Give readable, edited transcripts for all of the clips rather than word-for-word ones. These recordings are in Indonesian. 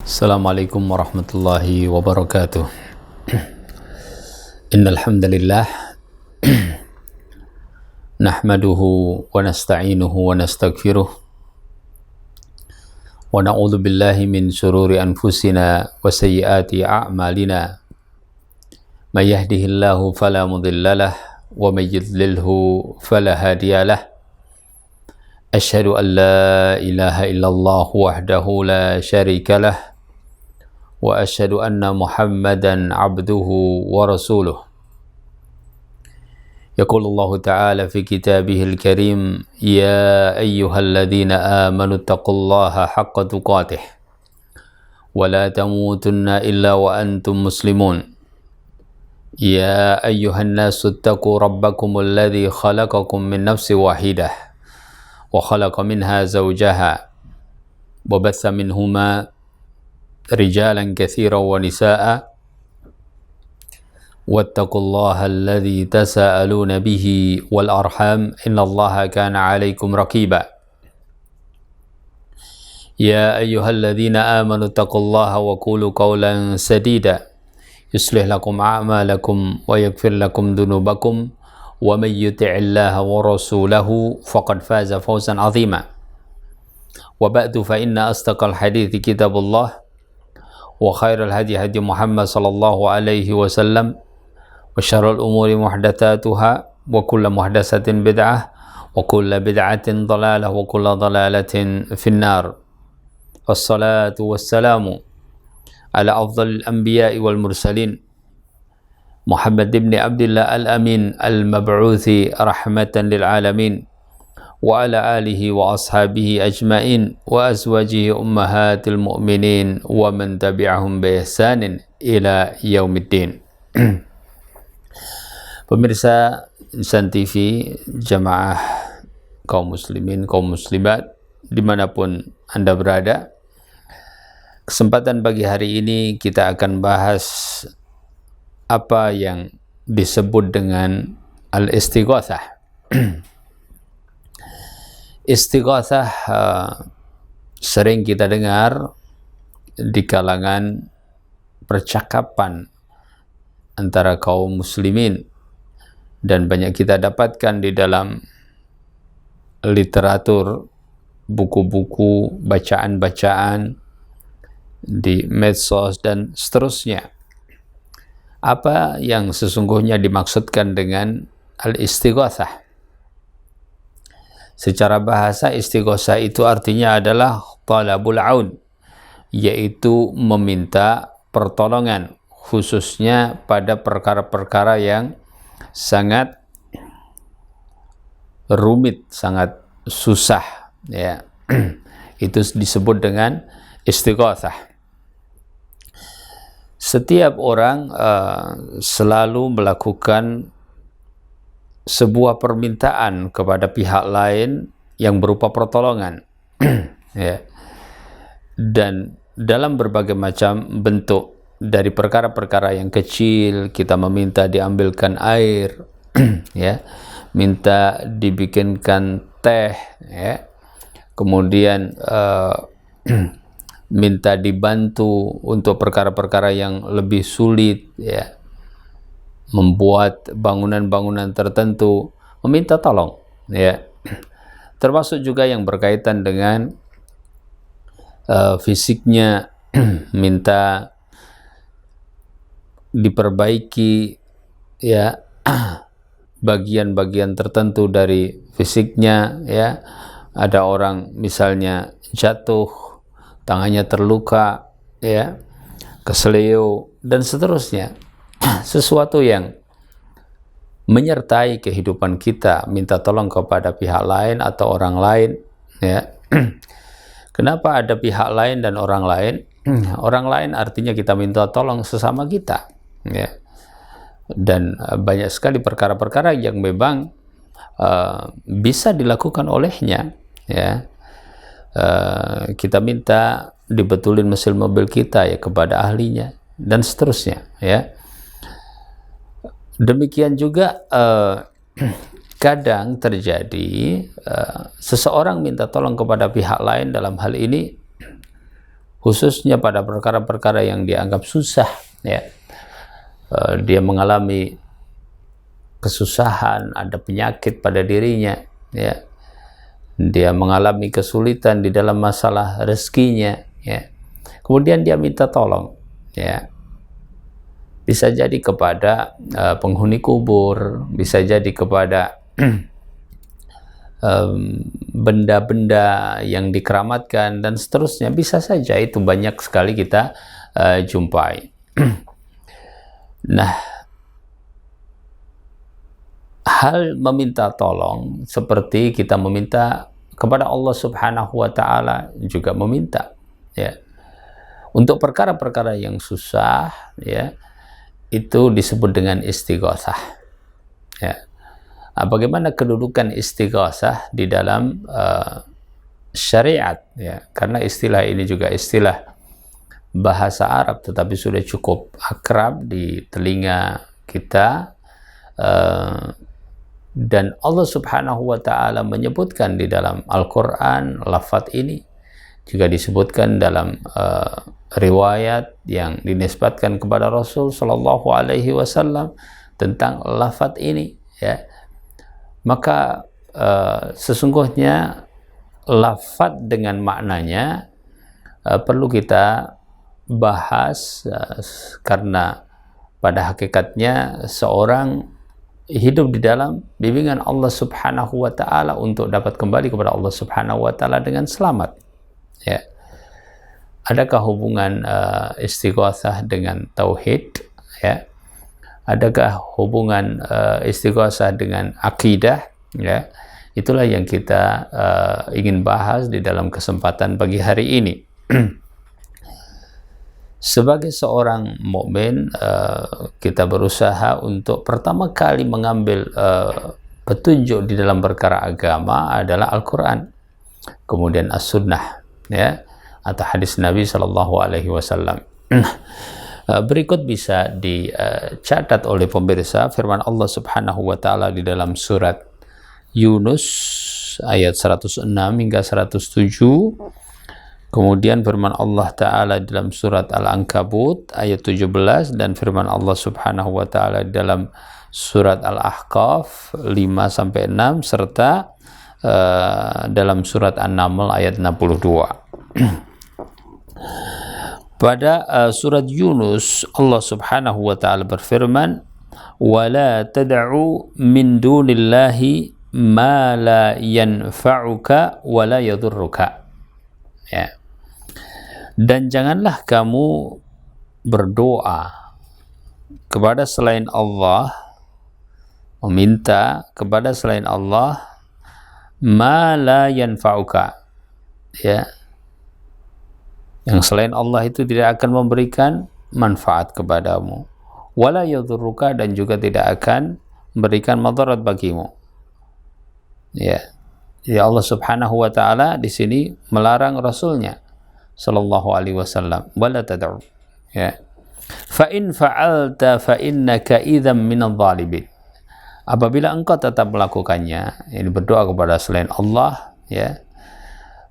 Assalamualaikum warahmatullahi wabarakatuh. Innal hamdalillah nahmaduhu wa nasta'inuhu wa nastaghfiruh wa na'udzu billahi min shururi anfusina wa sayyiati a'malina. May yahdihillahu fala mudilla lahu wa may yudlilhu fala hadiyalah. Asyhadu an la ilaha illallah wahdahu la syarika lah wa asyhadu anna Muhammadan abduhu wa rasuluh. Yaqulullahu ta'ala fi kitabihil karim, ya ayyuhalladzina amanu taqullaha haqqa tuqatih wa la tamutunna illa wa antum muslimun. Ya ayyuhan nasu ittaqu rabbakumul ladzi khalaqakum min nafsin wahidah wa khalaqa minha zawjaha wa batha minhuma rijalan katsiran wa nisaa'a wattaqullaha alladzi tasaaluna bihi wal arham innallaha kana 'alaikum raqiba. Ya ayyuhalladzina amanu taqullaha wa qulu qawlan sadida yuslih lakum a'malakum wa yaghfir lakum dhunubakum wa may yuti'illaha wa rasulahu faqad faza fawzan 'azima. Wa ba'du fa inna astaqal hadithi kitabullah wa khairal hadi hadi Muhammad sallallahu alaihi wasallam wa syarrul umuri muhdatsatuha wa kullu muhdatsatin bid'ah wa kullu bid'atin dhalalah wa kullu dhalalatin finnar. Wassalatu wassalamu ala afdhalil anbiya'i wal mursalin Muhammad ibn Abdullah al-Amin al-Mab'uthi rahmatan lil alamin wa ala alihi wa ashabihi ajma'in wa azwajihi ummahatil mu'minin wa man tabi'ahum bi ihsanin ila yaumiddin. Pemirsa Insan TV, jamaah kaum muslimin, kaum muslimat dimanapun Anda berada, kesempatan pagi hari ini kita akan bahas apa yang disebut dengan al-istighatsah. Istighatsah sering kita dengar di kalangan percakapan antara kaum muslimin dan banyak kita dapatkan di dalam literatur, buku-buku, bacaan-bacaan di medsos dan seterusnya. Apa yang sesungguhnya dimaksudkan dengan al-istighatsah? Secara bahasa, istighatsah itu artinya adalah talabul aun, yaitu meminta pertolongan, khususnya pada perkara-perkara yang sangat rumit, sangat susah, ya. Itu disebut dengan istighatsah. Setiap orang selalu melakukan sebuah permintaan kepada pihak lain yang berupa pertolongan, ya. Dan dalam berbagai macam bentuk, dari perkara-perkara yang kecil kita meminta diambilkan air, ya, minta dibikinkan teh, ya, kemudian minta dibantu untuk perkara-perkara yang lebih sulit, ya, membuat bangunan-bangunan tertentu, meminta tolong, ya. Termasuk juga yang berkaitan dengan fisiknya, minta diperbaiki, ya, bagian-bagian tertentu dari fisiknya, ya. Ada orang misalnya jatuh, tangannya terluka, ya, kesleo dan seterusnya. Sesuatu yang menyertai kehidupan kita, minta tolong kepada pihak lain atau orang lain, ya. Kenapa ada pihak lain dan orang lain? Orang lain artinya kita minta tolong sesama kita, ya. Dan banyak sekali perkara-perkara yang memang bisa dilakukan olehnya, ya. Kita minta dibetulin mesin mobil kita, ya, kepada ahlinya dan seterusnya, ya. Demikian juga kadang terjadi seseorang minta tolong kepada pihak lain, dalam hal ini khususnya pada perkara-perkara yang dianggap susah, ya. Dia mengalami kesusahan, ada penyakit pada dirinya, ya. Dia mengalami kesulitan di dalam masalah rezekinya, ya. Kemudian dia minta tolong, ya. Bisa jadi kepada penghuni kubur, bisa jadi kepada benda-benda yang dikeramatkan dan seterusnya. Bisa saja, itu banyak sekali kita jumpai. Nah, hal meminta tolong seperti kita meminta kepada Allah Subhanahu wa taala juga meminta, ya. Untuk perkara-perkara yang susah, ya, itu disebut dengan istighatsah, ya. Bagaimana kedudukan istighatsah di dalam syariat, ya, karena istilah ini juga istilah bahasa Arab tetapi sudah cukup akrab di telinga kita, dan Allah Subhanahu wa taala menyebutkan di dalam Al-Qur'an lafaz ini, juga disebutkan dalam riwayat yang dinisbatkan kepada Rasul sallallahu alaihi wasallam tentang lafaz ini, ya. Maka sesungguhnya lafaz dengan maknanya perlu kita bahas, karena pada hakikatnya seorang hidup di dalam bimbingan Allah Subhanahu wa taala untuk dapat kembali kepada Allah Subhanahu wa taala dengan selamat, ya. Adakah hubungan istighatsah dengan tauhid, ya? Adakah hubungan istighatsah dengan akidah, ya? Itulah yang kita ingin bahas di dalam kesempatan pagi hari ini. Sebagai seorang mukmin, kita berusaha untuk pertama kali mengambil petunjuk di dalam perkara agama adalah Al-Quran, kemudian As-Sunnah, ya, atau hadis Nabi Shallallahu Alaihi Wasallam. Berikut bisa dicatat oleh pemirsa firman Allah Subhanahu wa taala di dalam surat Yunus ayat 106 hingga 107. Kemudian firman Allah taala di dalam surat Al-Ankabut ayat 17, dan firman Allah Subhanahu wa taala di dalam surat Al-Ahqaf 5 sampai 6, serta dalam surat An-Naml ayat 62. Pada surat Yunus, Allah Subhanahu wa taala berfirman, "Wala tad'u min dunillahi ma la yanfa'uka wa la yadhurruka." Ya. Dan janganlah kamu berdoa kepada selain Allah, meminta kepada selain Allah ma la yanfa'uka, ya, yang selain Allah itu tidak akan memberikan manfaat kepadamu, wala yadhurruka, dan juga tidak akan memberikan madarat bagimu, ya. Ya, Allah Subhanahu wa taala di sini melarang Rasulnya sallallahu alaihi wasallam, wala tad'u, ya, fa in fa'alta fa innaka idzam minadh dhalimin. Apabila engkau tetap melakukannya, ini berdoa kepada selain Allah, ya,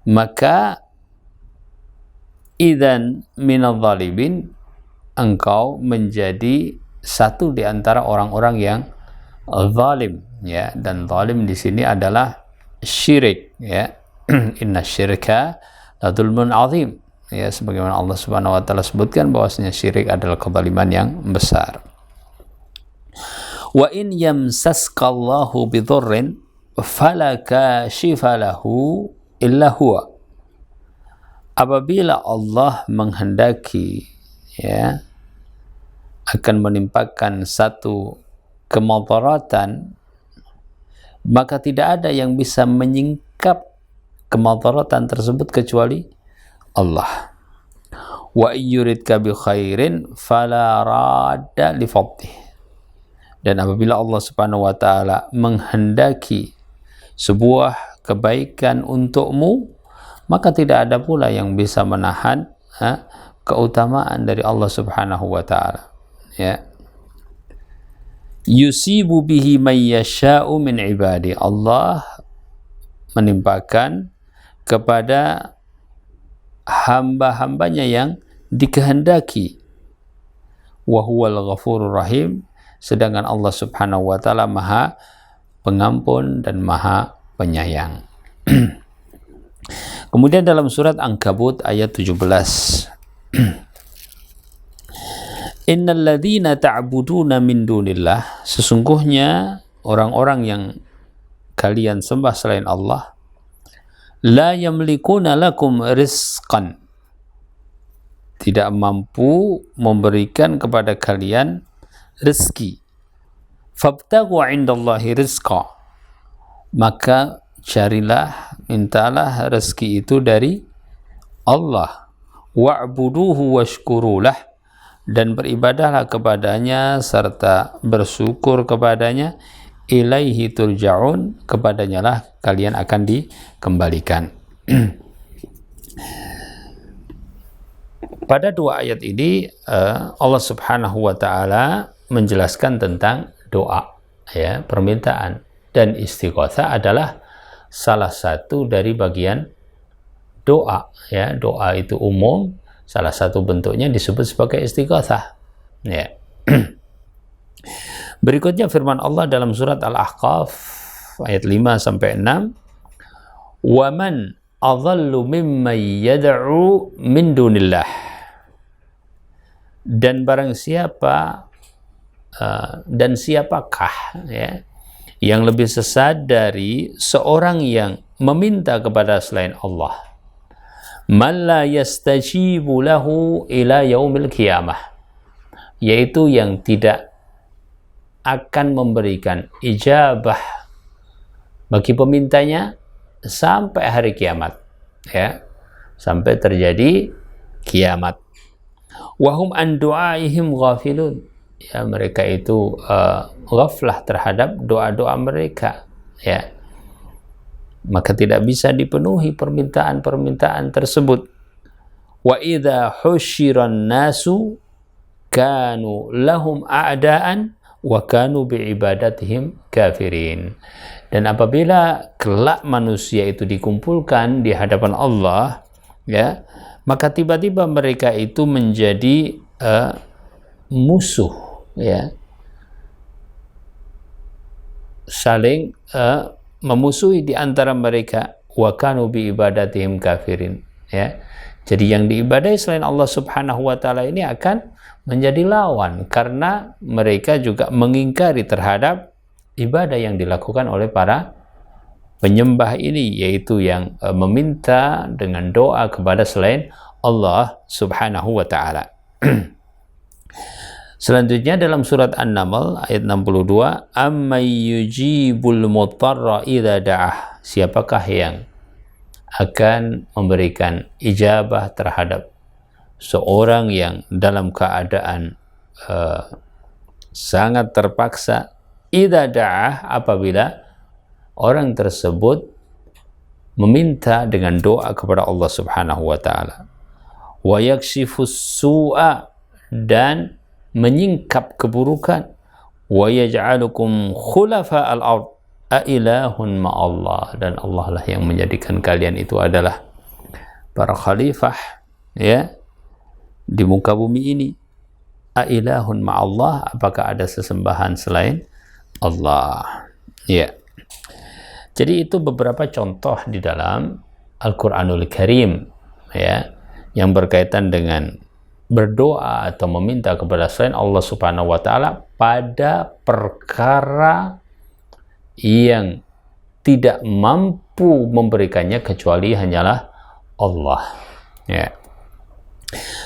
maka idzan minadh dhalimin, engkau menjadi satu di antara orang-orang yang zalim, ya. Dan zalim di sini adalah syirik, ya. Inna syirka la dzulmun azim, ya, sebagaimana Allah Subhanahu wa taala sebutkan bahwasanya syirik adalah kezaliman yang besar. Wa in yamsaskallahu bidurrin fala kashifa lahu illa huwa. Apabila Allah menghendaki, ya, akan menimpakan satu kemudaratan, maka tidak ada yang bisa menyingkap kemudaratan tersebut kecuali Allah. Wa yuridka bi khairin fala radda li fadlih. Dan apabila Allah Subhanahu wa taala menghendaki sebuah kebaikan untukmu, maka tidak ada pula yang bisa menahan keutamaan dari Allah Subhanahu wa taala, ya. Yusibu bihi may yasha'u min ibadi. Allah menimpakan kepada hamba-hambanya yang dikehendaki. Wa huwal ghafurur rahim, sedangkan Allah Subhanahu wa taala Maha Pengampun dan Maha Penyayang. Kemudian dalam surat Ankabut ayat 17, Innal ladzina ta'buduna min dunillah, sesungguhnya orang-orang yang kalian sembah selain Allah, la yamlikuna lakum rizqan, tidak mampu memberikan kepada kalian rezeki. Fabtaghu 'indallahi rizqa, maka carilah, mintalah rezeki itu dari Allah. Wa'buduhu washkurulah, dan beribadahlah kepadanya serta bersyukur kepadanya. Ilaihi turja'un, kepadanya lah kalian akan dikembalikan. Pada dua ayat ini Allah Subhanahu wa taala menjelaskan tentang doa, ya, permintaan, dan istighatsah adalah salah satu dari bagian doa, ya. Doa itu umum, salah satu bentuknya disebut sebagai istighatsah, ya. Berikutnya firman Allah dalam surat Al-Ahqaf ayat 5 sampai 6, "Wa man adhallu mimman yad'u min dunillah." Dan barang siapa dan siapakah, ya, yang lebih sesat dari seorang yang meminta kepada selain Allah, man la yastajibu lahu ila yaumil qiyamah, yaitu yang tidak akan memberikan ijabah bagi pemintanya sampai hari kiamat, ya, sampai terjadi kiamat. Wahum an du'aihim ghafilun, ya, mereka itu ghaflah terhadap doa-doa mereka, ya, maka tidak bisa dipenuhi permintaan-permintaan tersebut. Wa idza husyiran nasu kanu lahum a'daan wa kanu bi'ibadatihim kafirin. Dan apabila kelak manusia itu dikumpulkan di hadapan Allah, ya, maka tiba-tiba mereka itu menjadi musuh, ya, saling memusuhi di antara mereka. Wa kanu bi'ibadatihim kafirin, ya. Jadi yang diibadahi selain Allah Subhanahu wa taala ini akan menjadi lawan, karena mereka juga mengingkari terhadap ibadah yang dilakukan oleh para penyembah ini, yaitu yang meminta dengan doa kepada selain Allah Subhanahu wa taala. Selanjutnya dalam surat An-Naml ayat 62, "Amman yujibul mutarra idza da'ah." Siapakah yang akan memberikan ijabah terhadap seorang yang dalam keadaan sangat terpaksa, idza da'ah, apabila orang tersebut meminta dengan doa kepada Allah Subhanahu wa taala. Wa yakshifus su'a, dan menyingkap keburukan. Wa yaj'alukum khulafa al-ard, a ilahun ma'allah, dan Allah lah yang menjadikan kalian itu adalah para khalifah, ya, di muka bumi ini. A ilahun ma'allah, apakah ada sesembahan selain Allah, ya. Jadi itu beberapa contoh di dalam Al-Quranul Karim, ya, yang berkaitan dengan berdoa atau meminta kepada selain Allah Subhanahu wa taala pada perkara yang tidak mampu memberikannya kecuali hanyalah Allah, ya.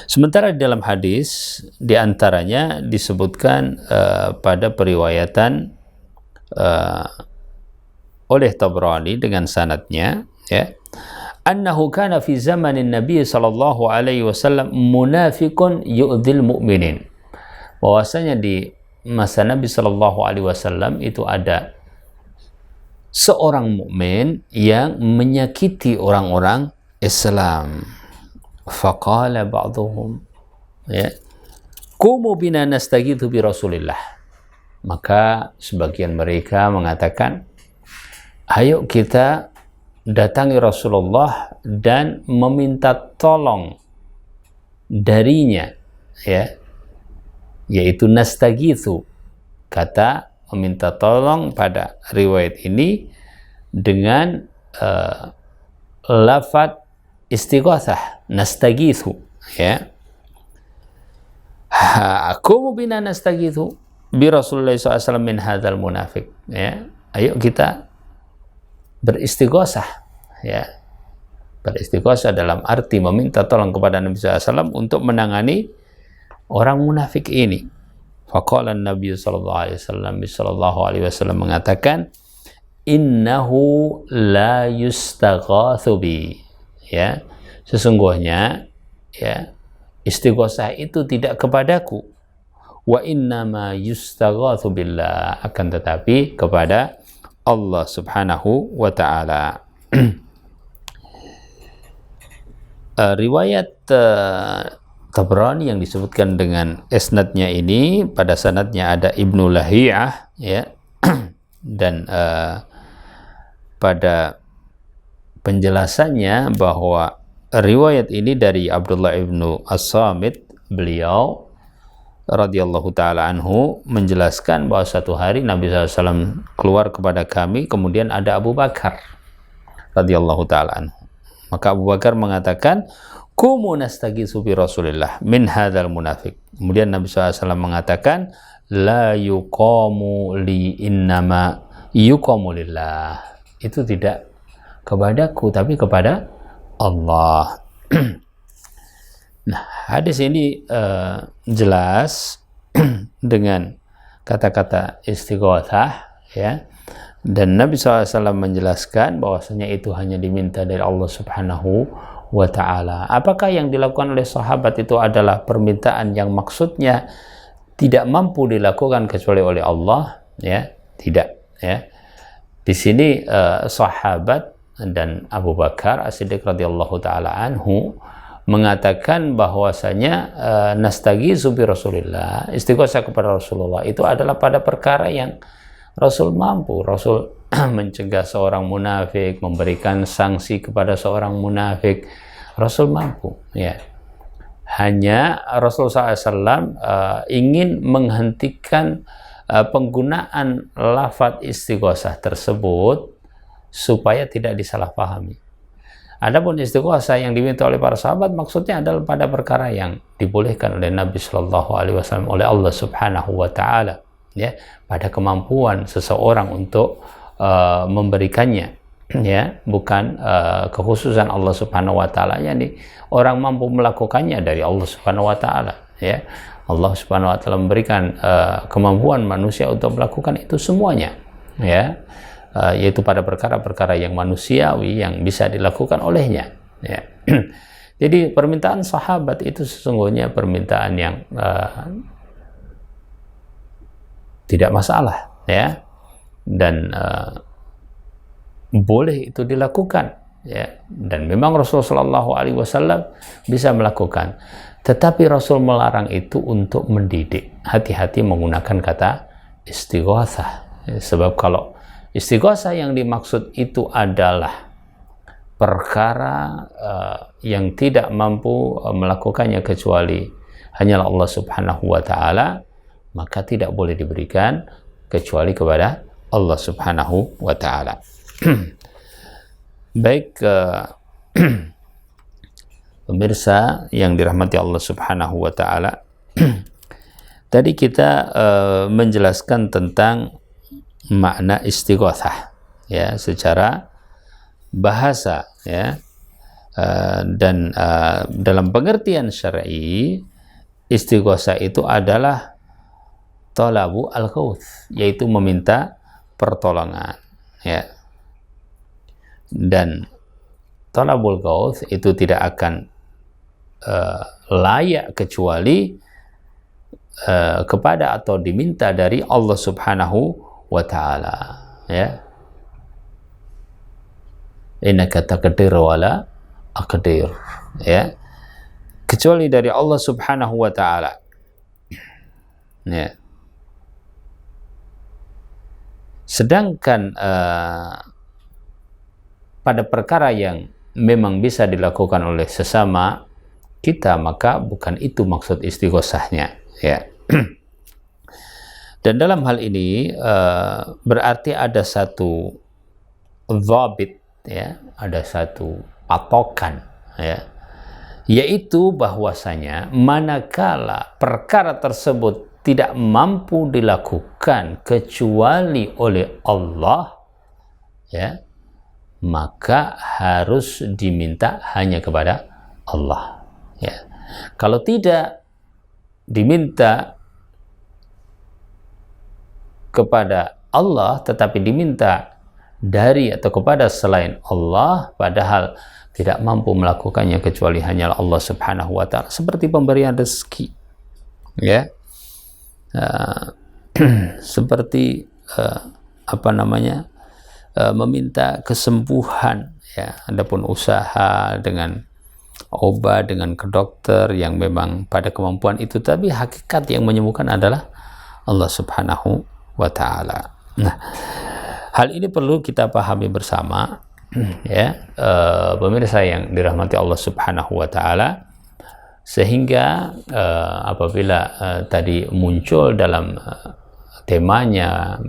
Sementara di dalam hadis diantaranya disebutkan pada periwayatan oleh Tabrani dengan sanadnya, ya, annahu kana fi zamanin Nabi sallallahu alaihi wasallam munafiqun yu'dhil mu'minin, bahwasanya di masa Nabi sallallahu alaihi wasallam itu ada seorang mukmin yang menyakiti orang-orang Islam. Faqala ba'dhum, ya, qumu bina nastaghithu bi Rasulillah. Maka sebagian mereka mengatakan, ayo kita datangi Rasulullah dan meminta tolong darinya, ya, yaitu nastagitsu. Kata meminta tolong pada riwayat ini dengan lafaz istighatsah, nastagitsu, ya. Aku bina nastagitsu bi Rasulullah SAW min hadzal munafik, ya. Ayo kita beristighosah, ya, beristighosah dalam arti meminta tolong kepada Nabi SAW untuk menangani orang munafik ini. Faqala Nabi sallallahu alaihi wasallam mengatakan, innahu la yustaghatsu bi, ya, sesungguhnya, ya, istighosah itu tidak kepadaku, wa innama yustaghatsu billah, akan tetapi kepada Allah Subhanahu wa ta'ala. Riwayat Tabrani yang disebutkan dengan isnadnya ini, pada sanadnya ada Ibnu Lahiyah, ya, dan pada penjelasannya bahwa riwayat ini dari Abdullah ibnu As-Samit, beliau radhiyallahu ta'ala anhu menjelaskan bahwa satu hari Nabi SAW keluar kepada kami, kemudian ada Abu Bakar radhiyallahu ta'ala anhu. Maka Abu Bakar mengatakan, kumu nastagitsu bi Rasulillah min hadzal munafik. Kemudian Nabi SAW mengatakan, la yuqamu li innama yuqamu lillah. Itu tidak kepadaku tapi kepada Allah. Nah, hadis ini jelas dengan kata-kata istighatsah, ya, dan Nabi SAW menjelaskan bahwasanya itu hanya diminta dari Allah Subhanahu wa ta'ala. Apakah yang dilakukan oleh sahabat itu adalah permintaan yang maksudnya tidak mampu dilakukan kecuali oleh Allah? Ya, tidak, ya. Di sini sahabat dan Abu Bakar As-Siddiq radhiyallahu ta'ala anhu mengatakan bahwasanya nastagitsu bi Rasulillah, istighosah kepada Rasulullah itu adalah pada perkara yang Rasul mampu. Rasul mencegah seorang munafik, memberikan sanksi kepada seorang munafik, Rasul mampu, ya. Hanya Rasulullah SAW ingin menghentikan penggunaan lafaz istighosah tersebut supaya tidak disalahpahami. Adapun istighosah yang diminta oleh para sahabat maksudnya adalah pada perkara yang dibolehkan oleh Nabi Shallallahu Alaihi Wasallam oleh Allah Subhanahu Wa Taala, ya, pada kemampuan seseorang untuk memberikannya, ya, bukan kekhususan Allah Subhanahu Wa Taala, yakni orang mampu melakukannya dari Allah Subhanahu Wa Taala, ya. Allah Subhanahu Wa Taala memberikan kemampuan manusia untuk melakukan itu semuanya, ya. Yaitu pada perkara-perkara yang manusiawi yang bisa dilakukan olehnya, ya. Jadi permintaan sahabat itu sesungguhnya permintaan yang tidak masalah, ya, dan boleh itu dilakukan, ya, dan memang Rasulullah SAW bisa melakukan. Tetapi Rasul melarang itu untuk mendidik. Hati-hati menggunakan kata istighatsah, sebab kalau istighosah yang dimaksud itu adalah perkara yang tidak mampu melakukannya kecuali hanyalah Allah Subhanahu wa ta'ala, maka tidak boleh diberikan kecuali kepada Allah Subhanahu wa ta'ala. Baik, pemirsa yang dirahmati Allah Subhanahu wa ta'ala, tadi kita menjelaskan tentang makna istighatsah, ya, secara bahasa, ya, dan dalam pengertian syar'i istighatsah itu adalah talabu al-ghauts, yaitu meminta pertolongan, ya, dan talabul ghauts itu tidak akan layak kecuali kepada atau diminta dari Allah Subhanahu wa ta'ala, ya. Innaka taqdir wa la aqdir, ya, kecuali dari Allah Subhanahu wa ta'ala, ya. Sedangkan pada perkara yang memang bisa dilakukan oleh sesama kita, maka bukan itu maksud istighosahnya, ya. Dan dalam hal ini berarti ada satu dhabit, ya, ada satu patokan, ya, yaitu bahwasanya manakala perkara tersebut tidak mampu dilakukan kecuali oleh Allah, ya, maka harus diminta hanya kepada Allah, ya. Kalau tidak diminta kepada Allah tetapi diminta dari atau kepada selain Allah, padahal tidak mampu melakukannya kecuali hanya Allah Subhanahu wa Ta'ala, seperti pemberian rezeki, ya, seperti meminta kesembuhan, ya. Adapun usaha dengan obat, dengan ke dokter yang memang pada kemampuan itu, tapi hakikat yang menyembuhkan adalah Allah Subhanahu wa Ta'ala. Nah, hal ini perlu kita pahami bersama, ya, pemirsa yang dirahmati Allah Subhanahu wa Ta'ala, sehingga apabila tadi muncul dalam temanya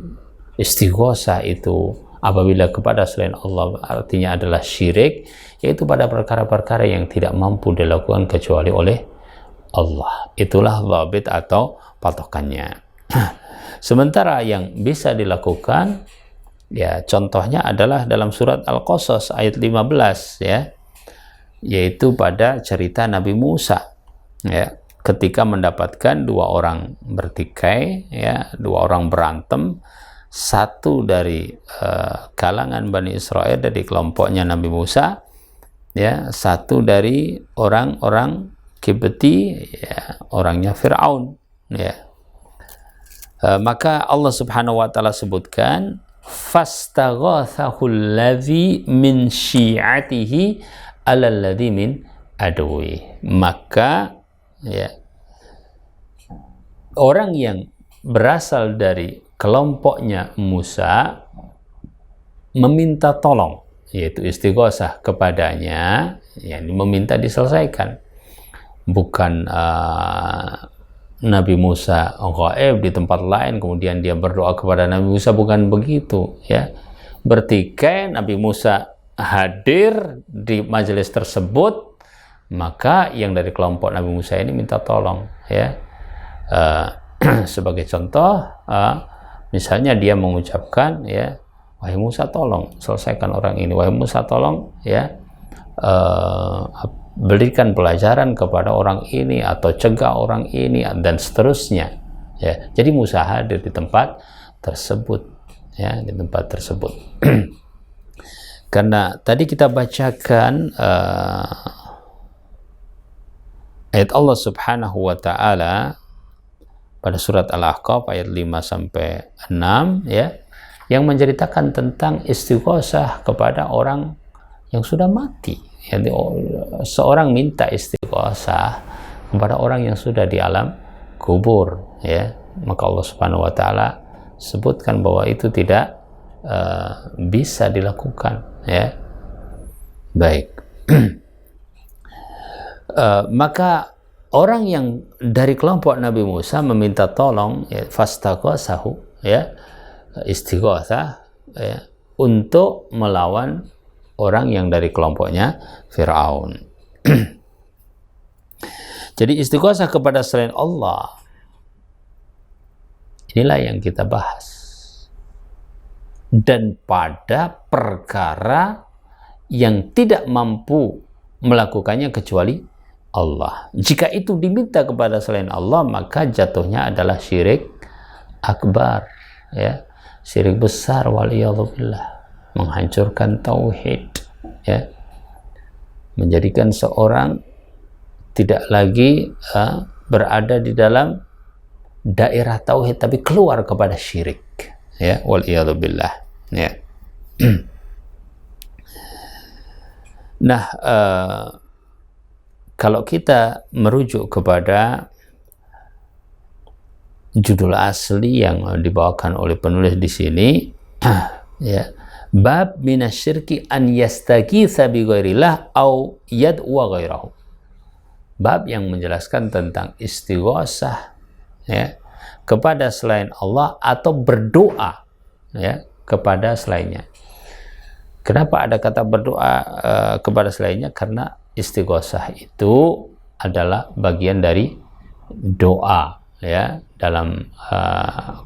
istighosah itu apabila kepada selain Allah, artinya adalah syirik, yaitu pada perkara-perkara yang tidak mampu dilakukan kecuali oleh Allah. Itulah dhabit atau patokannya. Sementara yang bisa dilakukan, ya, contohnya adalah dalam surat Al-Qasas ayat 15, ya, yaitu pada cerita Nabi Musa, ya, ketika mendapatkan dua orang bertikai, ya, dua orang berantem, satu dari kalangan Bani Israel dari kelompoknya Nabi Musa, ya, satu dari orang-orang Kibti, ya, orangnya Fir'aun, ya. Maka Allah Subhanahu wa Ta'ala sebutkan fastaghathahu alladhi min syi'atihi ala alladhi min adwi. Maka, ya, orang yang berasal dari kelompoknya Musa meminta tolong, yaitu istighosah kepadanya, yang meminta diselesaikan, bukan Nabi Musa ghaib di tempat lain kemudian dia berdoa kepada Nabi Musa, bukan begitu, ya. Bertikai, Nabi Musa hadir di majelis tersebut, maka yang dari kelompok Nabi Musa ini minta tolong, ya. Sebagai contoh, misalnya dia mengucapkan, ya, wahai Musa tolong selesaikan orang ini, wahai Musa tolong, ya, berikan pelajaran kepada orang ini atau cegah orang ini dan seterusnya, ya. Jadi Musa hadir di tempat tersebut, ya, di tempat tersebut. Karena tadi kita bacakan ayat Allah Subhanahu wa Ta'ala pada surat Al-Ahqaf ayat 5-6, ya, yang menceritakan tentang istighosah kepada orang yang sudah mati. Jadi seorang minta istighosah kepada orang yang sudah di alam kubur, ya, maka Allah Subhanahu wa Ta'ala sebutkan bahwa itu tidak bisa dilakukan, ya. Baik. Maka orang yang dari kelompok Nabi Musa meminta tolong, ya, fastaghathahu, ya, istighosah, ya, untuk melawan orang yang dari kelompoknya Fir'aun. Jadi istighosah kepada selain Allah, inilah yang kita bahas. Dan pada perkara yang tidak mampu melakukannya kecuali Allah. Jika itu diminta kepada selain Allah, maka jatuhnya adalah syirik akbar, ya, syirik besar, waliyadzubillah, menghancurkan tauhid, ya, menjadikan seorang tidak lagi berada di dalam daerah tauhid tapi keluar kepada syirik, ya, waliyadzubillah, ya. Nah, kalau kita merujuk kepada judul asli yang dibawakan oleh penulis di sini, ya, Bab minasyirki an yastaghitsa bi ghairillah au yad'u ghairahu. Bab yang menjelaskan tentang istighosah ya kepada selain Allah atau berdoa ya kepada selainnya. Kenapa ada kata berdoa kepada selainnya? Karena istighosah itu adalah bagian dari doa ya dalam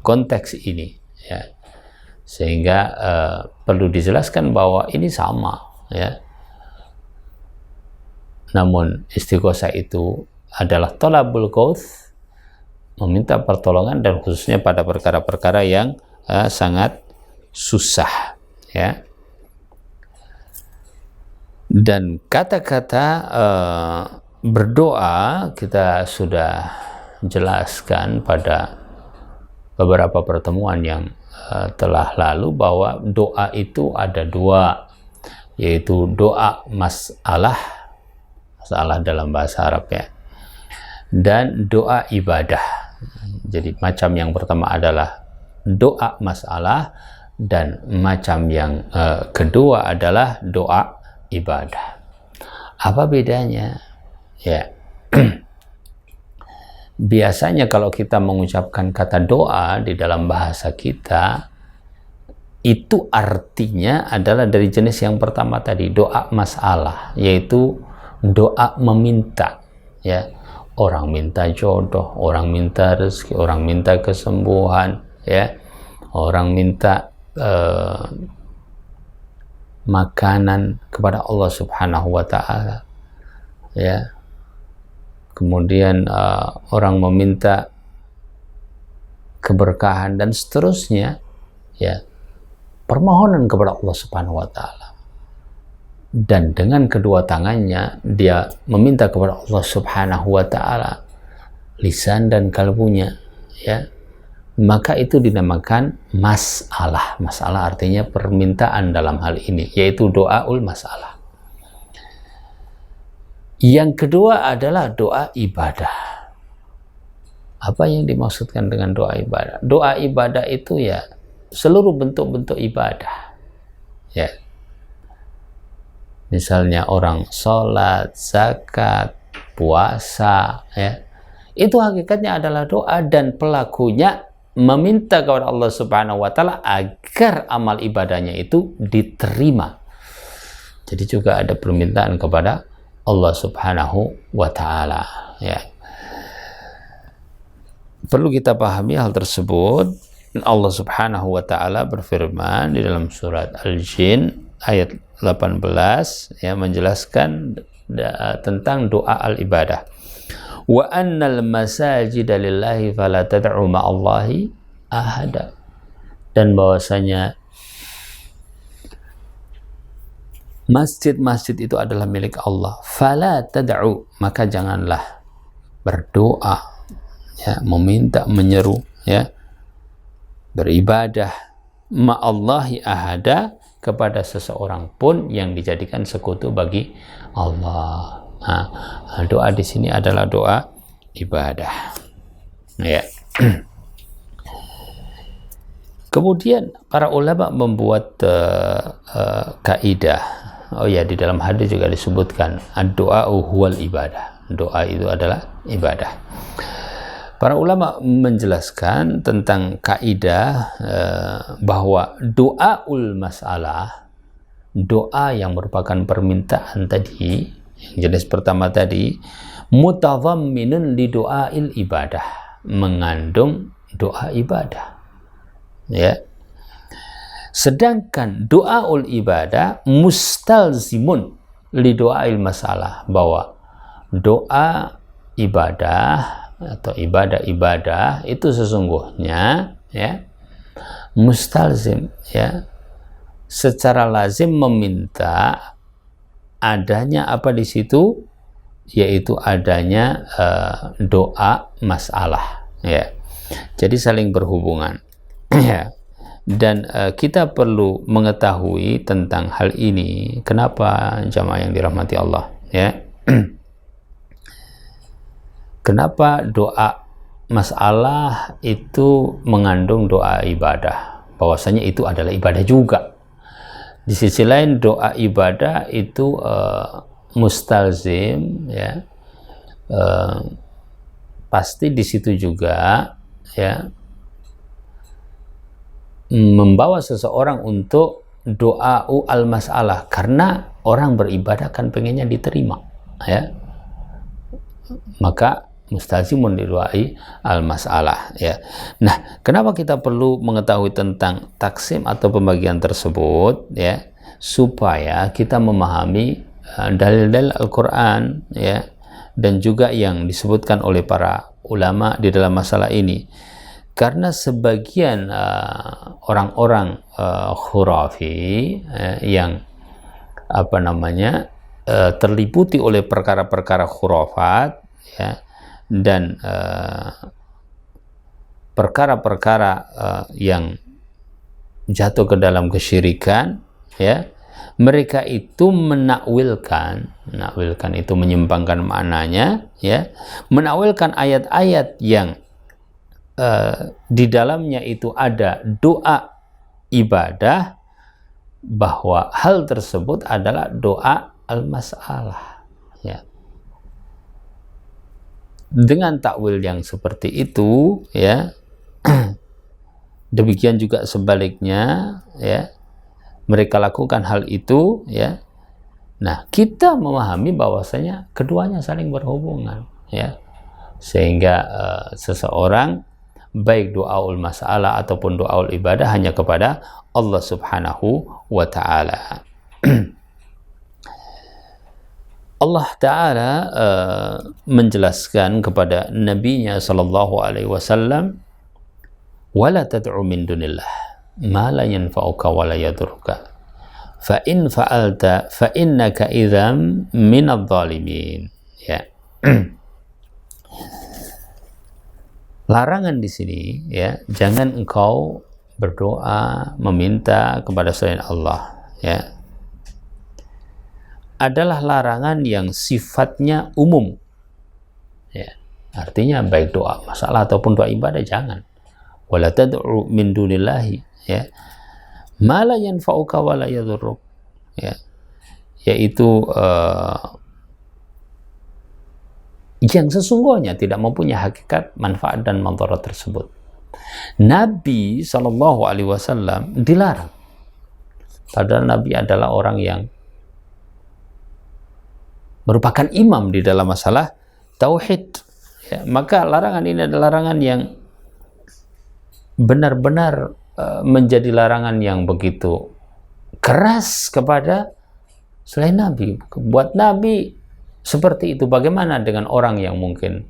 konteks ini ya. Sehingga perlu dijelaskan bahwa ini sama ya. Namun istighosah itu adalah thalabul ghauts, meminta pertolongan, dan khususnya pada perkara-perkara yang sangat susah ya. Dan kata-kata berdoa kita sudah jelaskan pada beberapa pertemuan yang telah lalu bahwa doa itu ada dua, yaitu doa masalah dalam bahasa Arab ya, dan doa ibadah. Jadi macam yang pertama adalah doa masalah, dan macam yang kedua adalah doa ibadah. Apa bedanya? Ya, biasanya kalau kita mengucapkan kata doa di dalam bahasa kita, itu artinya adalah dari jenis yang pertama tadi, doa masalah, yaitu doa meminta ya. Orang minta jodoh, orang minta rezeki, orang minta kesembuhan ya, orang minta makanan kepada Allah Subhanahu wa taala ya. Kemudian orang meminta keberkahan dan seterusnya ya, permohonan kepada Allah Subhanahu wa taala. Dan dengan kedua tangannya dia meminta kepada Allah Subhanahu wa taala, lisan dan kalbunya ya, maka itu dinamakan masalah. Masalah artinya permintaan dalam hal ini, yaitu doaul masalah. Yang kedua adalah doa ibadah. Apa yang dimaksudkan dengan doa ibadah? Doa ibadah itu ya seluruh bentuk-bentuk ibadah ya. Misalnya orang sholat, zakat, puasa ya, itu hakikatnya adalah doa, dan pelakunya meminta kepada Allah Subhanahu wa taala agar amal ibadahnya itu diterima. Jadi juga ada permintaan kepada Allah Subhanahu wa taala ya. Perlu kita pahami hal tersebut. Allah Subhanahu wa taala berfirman di dalam surat Al-Jin ayat 18 ya, menjelaskan tentang doa al-ibadah. Wa annal masajida lillahi fala tad'u ma'allahi ahada. Dan bahwasanya masjid-masjid itu adalah milik Allah. Fala tad'u, maka janganlah berdoa ya, meminta, menyeru ya, beribadah ma'allahi ahada, kepada seseorang pun yang dijadikan sekutu bagi Allah. Nah, doa di sini adalah doa ibadah. Ya. Kemudian para ulama membuat kaidah. Oh ya, di dalam hadis juga disebutkan ad-doa huwal ibadah. Doa itu adalah ibadah. Para ulama menjelaskan tentang kaidah bahwa doaul masalah, doa yang merupakan permintaan tadi, yang jenis pertama tadi, mutadhamminun li doail ibadah, mengandung doa ibadah. Ya. Sedangkan doaul ibadah mustalzimun li doail masalah, bahwa doa ibadah atau ibadah-ibadah itu sesungguhnya ya mustalzim ya, secara lazim meminta adanya apa di situ, yaitu adanya doa masalah ya. Jadi saling berhubungan ya. Dan kita perlu mengetahui tentang hal ini. Kenapa jamaah yang dirahmati Allah ya? Kenapa doa masalah itu mengandung doa ibadah? Bahwasanya itu adalah ibadah juga. Di sisi lain doa ibadah itu mustalzim, ya, pasti di situ juga, ya, membawa seseorang untuk doa al-masalah, karena orang beribadah kan pengennya diterima, ya, maka mustalzimun didoai al-masalah, ya. Nah, kenapa kita perlu mengetahui tentang taksim atau pembagian tersebut, ya, supaya kita memahami dalil-dalil Al-Quran, ya, dan juga yang disebutkan oleh para ulama di dalam masalah ini. Karena sebagian orang-orang khurafi yang terliputi oleh perkara-perkara khurafat, ya, dan perkara-perkara yang jatuh ke dalam kesyirikan, ya, mereka itu menakwilkan itu menyimpangkan maknanya, ya, menakwilkan ayat-ayat yang di dalamnya itu ada doa ibadah, bahwa hal tersebut adalah doa al-masalah, ya. Dengan takwil yang seperti itu, ya, demikian juga sebaliknya, ya, mereka lakukan hal itu, ya. Nah, kita memahami bahwasanya keduanya saling berhubungan, ya, sehingga seseorang baik doaul masalah ataupun doaul ibadah hanya kepada Allah Subhanahu wa Ta'ala. Allah Ta'ala menjelaskan kepada Nabi-Nya sallallahu alaihi wasallam, wala tad'u min dunillah ma la yanfa'uka wa la yadurruka fa in fa'alta fa innaka idzam minadh dhalimin, ya. Larangan di sini, ya, jangan engkau berdoa meminta kepada selain Allah, ya, adalah larangan yang sifatnya umum, ya. Artinya baik doa masalah ataupun doa ibadah jangan. Wala tad'u min dunillahi, ya, ma la yanfa'uka wa la yadhurruk, ya, yaitu yang sesungguhnya tidak mempunyai hakikat manfaat dan madarat tersebut. Nabi Shallallahu Alaihi Wasallam dilarang, padahal Nabi adalah orang yang merupakan imam di dalam masalah tauhid, ya. Maka larangan ini adalah larangan yang benar-benar menjadi larangan yang begitu keras kepada selain Nabi. Buat Nabi seperti itu, bagaimana dengan orang yang mungkin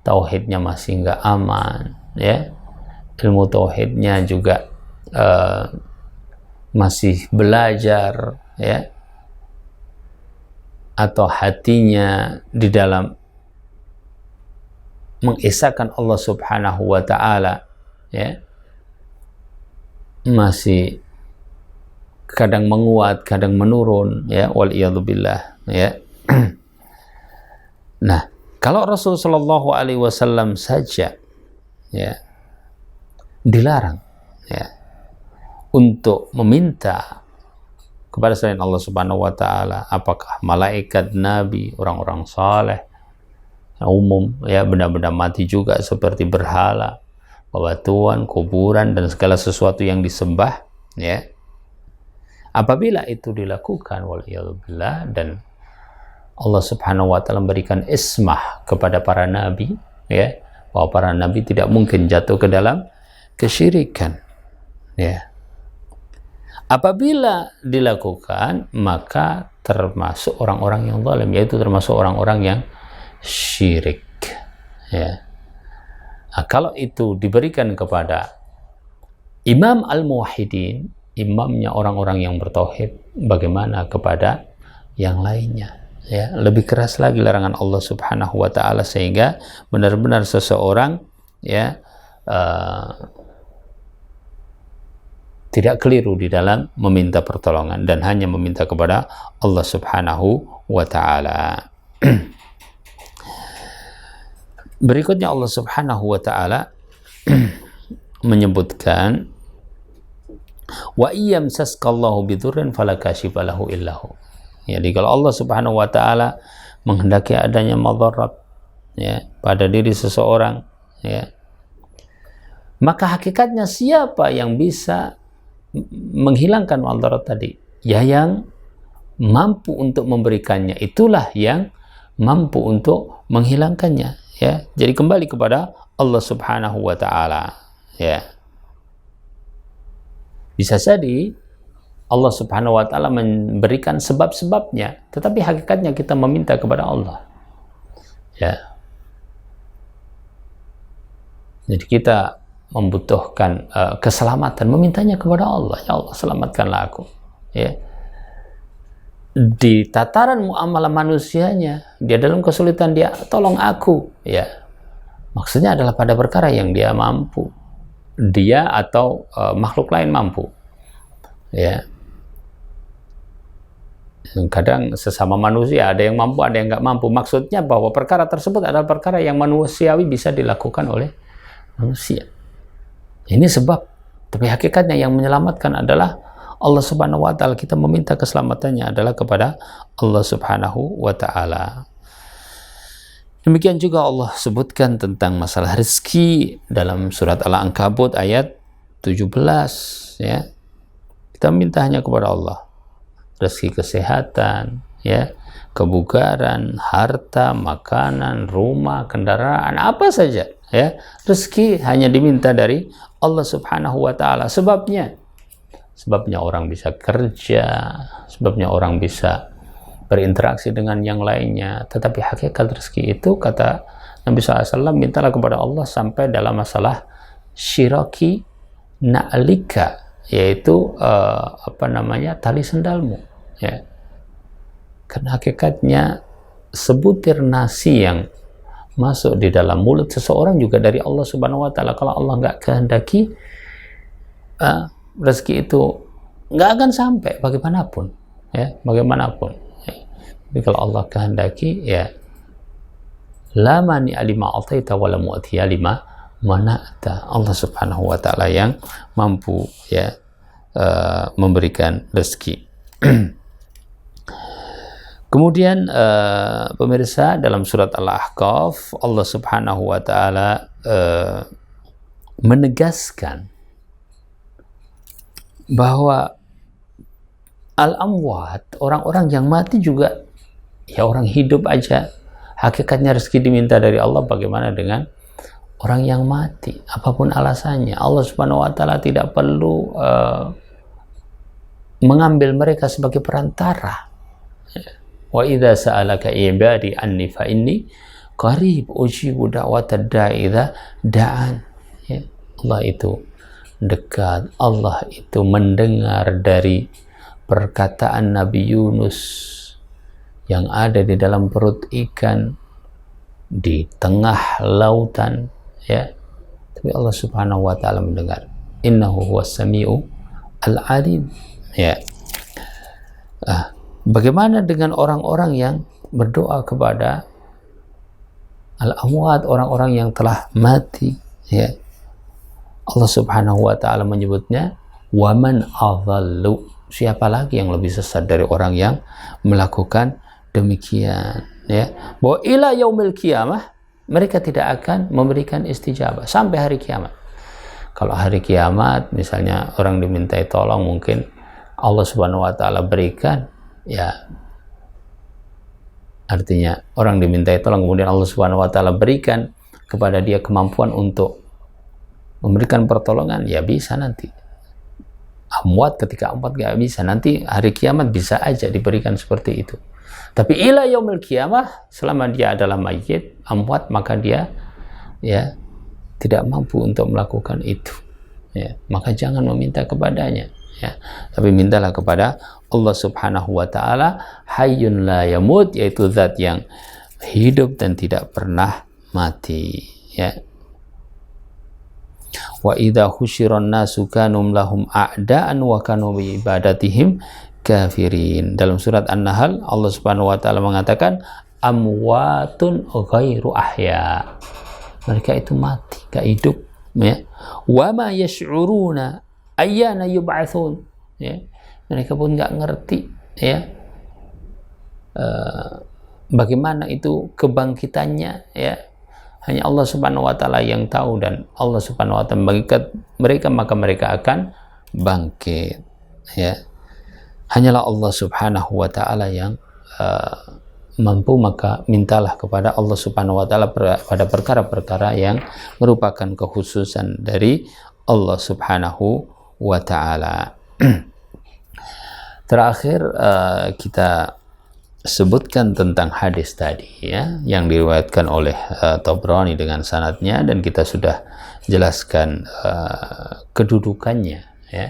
tauhidnya masih nggak aman, ya, ilmu tauhidnya juga masih belajar, ya, atau hatinya di dalam mengesahkan Allah Subhanahu wa Ta'ala, ya, masih kadang menguat, kadang menurun, ya, waliyadzubillah, ya. Nah, kalau Rasul Shallallahu Alaihi Wasallam saja, ya, dilarang, ya, untuk meminta kepada selain Allah Subhanahu wa Ta'ala, apakah malaikat, nabi, orang-orang saleh, umum, ya, benda-benda mati juga seperti berhala, bebatuan, kuburan, dan segala sesuatu yang disembah, ya. Apabila itu dilakukan, waliyadzubillah, dan Allah Subhanahu wa Ta'ala memberikan ismah kepada para nabi, ya, bahwa para nabi tidak mungkin jatuh ke dalam kesyirikan, ya. Apabila dilakukan, maka termasuk orang-orang yang zalim, yaitu termasuk orang-orang yang syirik, ya. Nah, kalau itu diberikan kepada imam al-muwahhidin, imamnya orang-orang yang bertauhid, bagaimana kepada yang lainnya, ya. Lebih keras lagi larangan Allah Subhanahu wa Ta'ala, sehingga benar-benar seseorang, ya, tidak keliru di dalam meminta pertolongan dan hanya meminta kepada Allah Subhanahu wa Ta'ala. Berikutnya Allah Subhanahu wa Ta'ala menyebutkan Wa iyam saskallahu bidurrin fala kashifa lahu illahu. Jadi kalau Allah Subhanahu wa taala menghendaki adanya madarat ya pada diri seseorang ya, maka hakikatnya siapa yang bisa menghilangkan madarat tadi? Ya yang mampu untuk memberikannya, itulah yang mampu untuk menghilangkannya ya. Jadi kembali kepada Allah Subhanahu wa taala ya. Bisa jadi Allah Subhanahu wa taala memberikan sebab-sebabnya, tetapi hakikatnya kita meminta kepada Allah. Ya. Jadi kita membutuhkan keselamatan, memintanya kepada Allah. Ya Allah, selamatkanlah aku. Ya. Di tataran muamalah manusianya, dia dalam kesulitan, dia tolong aku. Ya. Maksudnya adalah pada perkara yang dia mampu. Dia atau makhluk lain mampu. Ya. Kadang sesama manusia ada yang mampu, ada yang nggak mampu. Maksudnya bahwa perkara tersebut adalah perkara yang manusiawi, bisa dilakukan oleh manusia. Ini sebab. Tapi hakikatnya yang menyelamatkan adalah Allah Subhanahu wa taala. Kita meminta keselamatannya adalah kepada Allah Subhanahu wa taala. Demikian juga Allah sebutkan tentang masalah rezeki dalam surat Al-Ankabut ayat 17 ya. Kita minta hanya kepada Allah. Rezeki kesehatan, ya, kebugaran, harta, makanan, rumah, kendaraan, apa saja, ya. Rezeki hanya diminta dari Allah Subhanahu wa taala. Sebabnya orang bisa kerja, sebabnya orang bisa berinteraksi dengan yang lainnya. Tetapi hakikat rezeki itu, kata Nabi SAW, mintalah kepada Allah sampai dalam masalah syiraki na'lika, yaitu tali sendalmu ya. Karena hakikatnya sebutir nasi yang masuk di dalam mulut seseorang juga dari Allah Subhanahu wa taala. Kalau Allah nggak kehendaki, rezeki itu nggak akan sampai bagaimanapun ya, bagaimanapun. Tapi kalau Allah kehendaki, ya, la mani alima ataita wa la mu'tiya lima mana'ta. Allah Subhanahu wa taala yang mampu ya memberikan rezeki. Kemudian pemirsa, dalam surat Al-Ahqaf Allah Subhanahu wa taala menegaskan bahwa al-amwat, orang-orang yang mati juga, ya orang hidup aja hakikatnya rezeki diminta dari Allah. Bagaimana dengan orang yang mati? Apapun alasannya, Allah Subhanahu wa taala tidak perlu mengambil mereka sebagai perantara. Wa idza sa'alaka ibadi anni fa inni qarib ujibu da'watad da'i idza da'an. Ya, Allah itu dekat, Allah itu mendengar dari perkataan Nabi Yunus yang ada di dalam perut ikan di tengah lautan ya. Tapi Allah Subhanahu wa taala mendengar. Innahu huwas samiu al-alim ya. Bagaimana dengan orang-orang yang berdoa kepada al-amwat, orang-orang yang telah mati ya. Allah Subhanahu wa taala menyebutnya waman adhallu. Siapa lagi yang lebih sesat dari orang yang melakukan demikian ya. Bahwa ila yaumil qiyamah mereka tidak akan memberikan istijabah sampai hari kiamat. Kalau hari kiamat misalnya orang dimintai tolong, mungkin Allah Subhanahu wa taala berikan ya, artinya orang dimintai tolong kemudian Allah Subhanahu wa taala berikan kepada dia kemampuan untuk memberikan pertolongan, ya bisa nanti. Amwat ketika amwat gak bisa, nanti hari kiamat bisa aja diberikan seperti itu. Tapi ila yaumil qiyamah, selama dia adalah mayit, amwat, maka dia ya tidak mampu untuk melakukan itu ya. Maka jangan meminta kepadanya ya, tapi mintalah kepada Allah Subhanahu wa taala hayyun la yamut, yaitu zat yang hidup dan tidak pernah mati ya. Wa idza husyiran nasu kanum lahum a'daan wa kanu bi ibadatihim kafirin. Dalam surat An-Nahl Allah Subhanahu wa taala mengatakan amwatun ghairu ahya. Mereka itu mati, gak hidup ya. Wa ma yash'uruna ayyana yub'atsun, ya. Mereka pun nggak ngerti, ya, bagaimana itu kebangkitannya, ya. Hanya Allah Subhanahu wa taala yang tahu, dan Allah Subhanahu wa taala membangkitkan mereka, maka mereka akan bangkit, ya. Hanyalah Allah Subhanahu wa taala yang mampu, maka mintalah kepada Allah Subhanahu wa taala pada perkara-perkara yang merupakan kekhususan dari Allah Subhanahu wa taala. Terakhir kita sebutkan tentang hadis tadi, ya, yang diriwayatkan oleh Tabrani dengan sanadnya, dan kita sudah jelaskan kedudukannya, ya,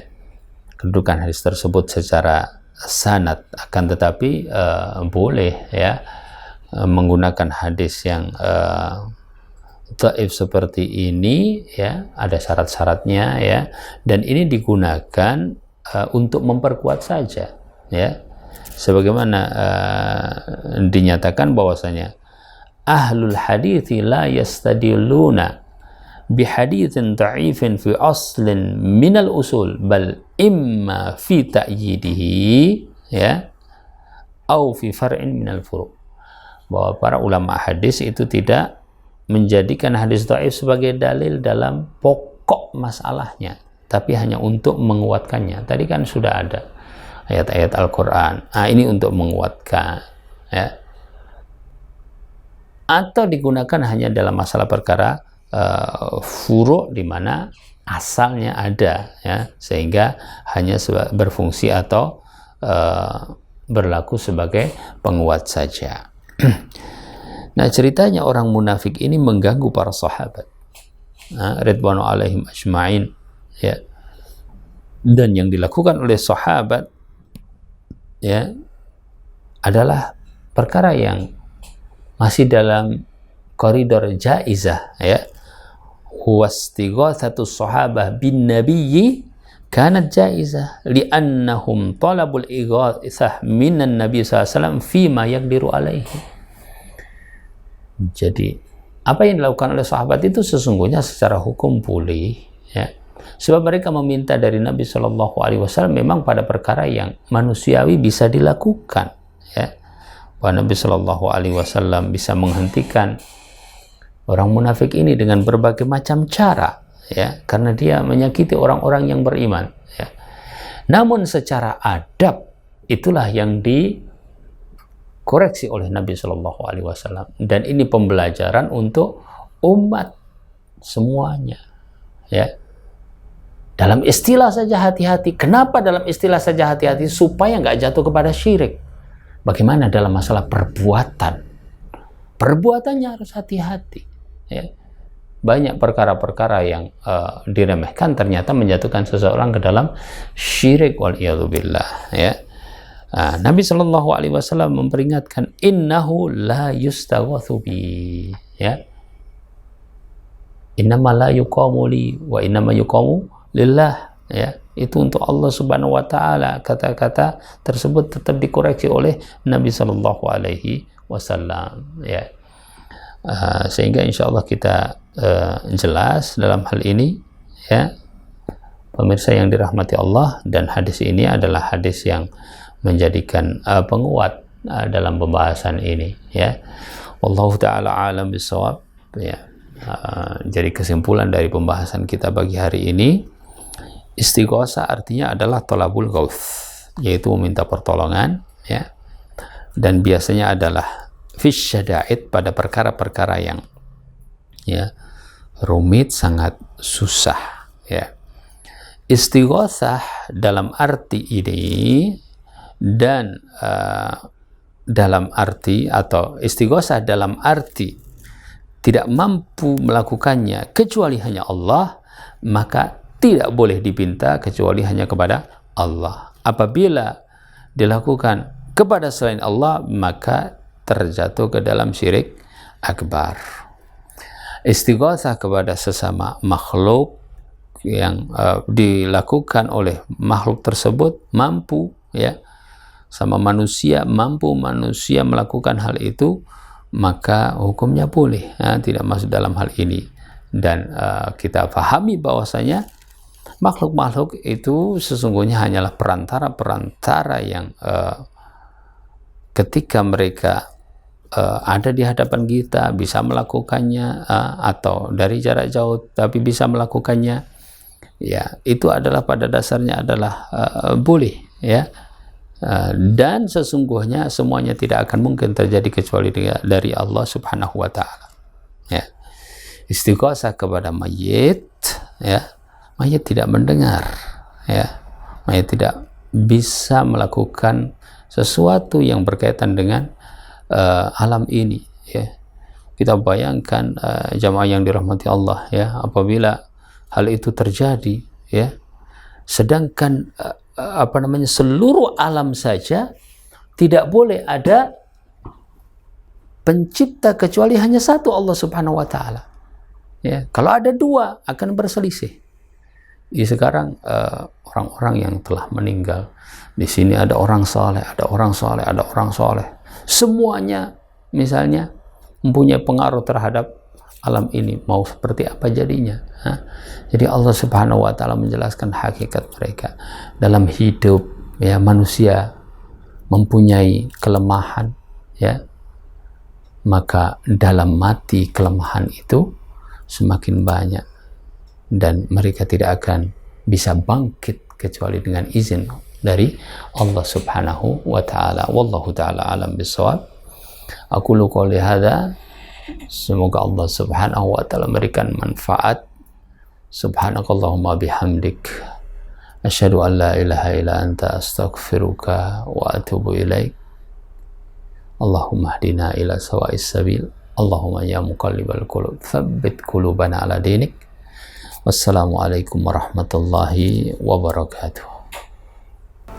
kedudukan hadis tersebut secara sanad. Akan tetapi boleh, ya, menggunakan hadis yang dhaif seperti ini, ya, ada syarat-syaratnya, ya, dan ini digunakan untuk memperkuat saja, ya. Sebagaimana dinyatakan bahwasanya ahlul hadithi la yastadilluna bihadithin dha'ifin fi aslin minal usul bal imma fi ta'yidihi, ya, au fi far'in minal furu'. Bahwa para ulama hadis itu tidak menjadikan hadis dhaif sebagai dalil dalam pokok masalahnya, tapi hanya untuk menguatkannya. Tadi kan sudah ada ayat-ayat Al-Quran, ini untuk menguatkan, ya. Atau digunakan hanya dalam masalah perkara furu' di mana asalnya ada, ya, sehingga hanya berfungsi atau berlaku sebagai penguat saja. Nah, ceritanya orang munafik ini mengganggu para sahabat, ridwanu alaihim ajma'in, ya. Dan yang dilakukan oleh sahabat, ya, adalah perkara yang masih dalam koridor jaizah, ya. Wastighatsatus sahabah bin nabiyyi kanat jaizah li'annahum talabul ighatsah minan nabiy sallallahu alaihi wasallam fima yaqdiru alaihi. Jadi apa yang dilakukan oleh sahabat itu sesungguhnya secara hukum boleh, ya. Sebab mereka meminta dari Nabi Shallallahu Alaihi Wasallam memang pada perkara yang manusiawi bisa dilakukan, ya. Bahwa Nabi Shallallahu Alaihi Wasallam bisa menghentikan orang munafik ini dengan berbagai macam cara, ya, karena dia menyakiti orang-orang yang beriman, ya. Namun secara adab itulah yang dikoreksi oleh Nabi Shallallahu Alaihi Wasallam, dan ini pembelajaran untuk umat semuanya, ya. Dalam istilah saja hati-hati. Kenapa dalam istilah saja hati-hati? Supaya nggak jatuh kepada syirik. Bagaimana dalam masalah perbuatan? Perbuatannya harus hati-hati, ya. Banyak perkara-perkara yang diremehkan ternyata menjatuhkan seseorang ke dalam syirik, waliyadzubillah, ya. Nabi Shallallahu Alaihi Wasallam memperingatkan, innahu la yustaghatsu bi, ya. Innama la yuqamu li wa innama yuqamu lillah, ya. Itu untuk Allah Subhanahu wa taala. Kata-kata tersebut tetap dikoreksi oleh Nabi Shallallahu Alaihi Wasallam, ya. Sehingga insya Allah kita jelas dalam hal ini, ya, pemirsa yang dirahmati Allah. Dan hadis ini adalah hadis yang menjadikan penguat dalam pembahasan ini, ya. Wallahu taala alam bisawab, ya. Jadi kesimpulan dari pembahasan kita pagi hari ini, istighosa artinya adalah tolabul ghauth, yaitu meminta pertolongan, ya. Dan biasanya adalah fish syada'id, pada perkara-perkara yang, ya, rumit, sangat susah, ya. Istighosa dalam arti ini, dan dalam arti, atau istighosa dalam arti tidak mampu melakukannya kecuali hanya Allah, maka tidak boleh dipinta kecuali hanya kepada Allah. Apabila dilakukan kepada selain Allah, maka terjatuh ke dalam syirik akbar. Istighatsah kepada sesama makhluk yang dilakukan oleh makhluk tersebut mampu, ya, sama manusia, mampu manusia melakukan hal itu, maka hukumnya boleh, ya, tidak masuk dalam hal ini. Dan kita pahami bahwasanya makhluk-makhluk itu sesungguhnya hanyalah perantara-perantara yang ketika mereka ada di hadapan kita bisa melakukannya, atau dari jarak jauh tapi bisa melakukannya, ya itu adalah pada dasarnya adalah boleh, ya. Dan sesungguhnya semuanya tidak akan mungkin terjadi kecuali dari Allah Subhanahu wa Ta'ala, ya. Istighosah kepada mayit, ya, mayit tidak mendengar, ya, mayit tidak bisa melakukan sesuatu yang berkaitan dengan alam ini, ya. Kita bayangkan jamaah yang dirahmati Allah, ya, apabila hal itu terjadi, ya, sedangkan seluruh alam saja tidak boleh ada pencipta kecuali hanya satu, Allah Subhanahu wa Ta'ala, ya. Kalau ada dua akan berselisih. Sekarang orang-orang yang telah meninggal di sini, ada orang soleh, ada orang soleh, ada orang soleh, semuanya misalnya mempunyai pengaruh terhadap alam ini, mau seperti apa jadinya. Jadi Allah Subhanahu wa Ta'ala menjelaskan hakikat mereka dalam hidup, ya. Manusia mempunyai kelemahan, ya, maka dalam mati kelemahan itu semakin banyak dan mereka tidak akan bisa bangkit kecuali dengan izin dari Allah Subhanahu wa Ta'ala. Wallahu ta'ala alam bisawab. Aku qouli hadza, semoga Allah Subhanahu wa Ta'ala memberikan manfaat. Subhanakallahumma bihamdik, asyhadu an la ilaha illa anta, astaghfiruka wa atubu ilaik. Allahumma hdina ila sawa'is sabil. Allahumma ya muqallibal qulub, tsabbit qulubana ala dinik. Wassalamualaikum warahmatullahi wabarakatuh.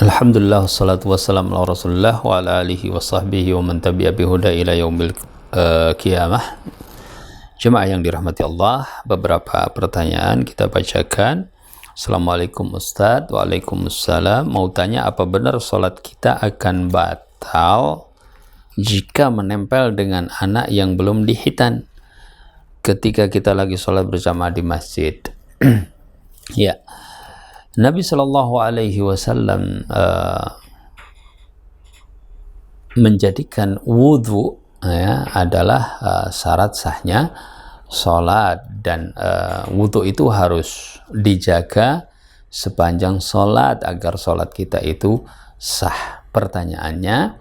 Alhamdulillah, wassalatu wassalamu ala Rasulillah wa ala alihi wa sahbihi wa man tabi'a bihuda ila yaumil qiyamah. Jemaah yang dirahmati Allah, beberapa pertanyaan kita bacakan. Assalamualaikum Ustadz. Waalaikumsalam. Mau tanya, apa benar sholat kita akan batal jika menempel dengan anak yang belum dihitan ketika kita lagi sholat berjamaah di masjid? Ya, Nabi Shallallahu Alaihi Wasallam menjadikan wudhu, ya, adalah syarat sahnya sholat, dan wudhu itu harus dijaga sepanjang sholat agar sholat kita itu sah. Pertanyaannya,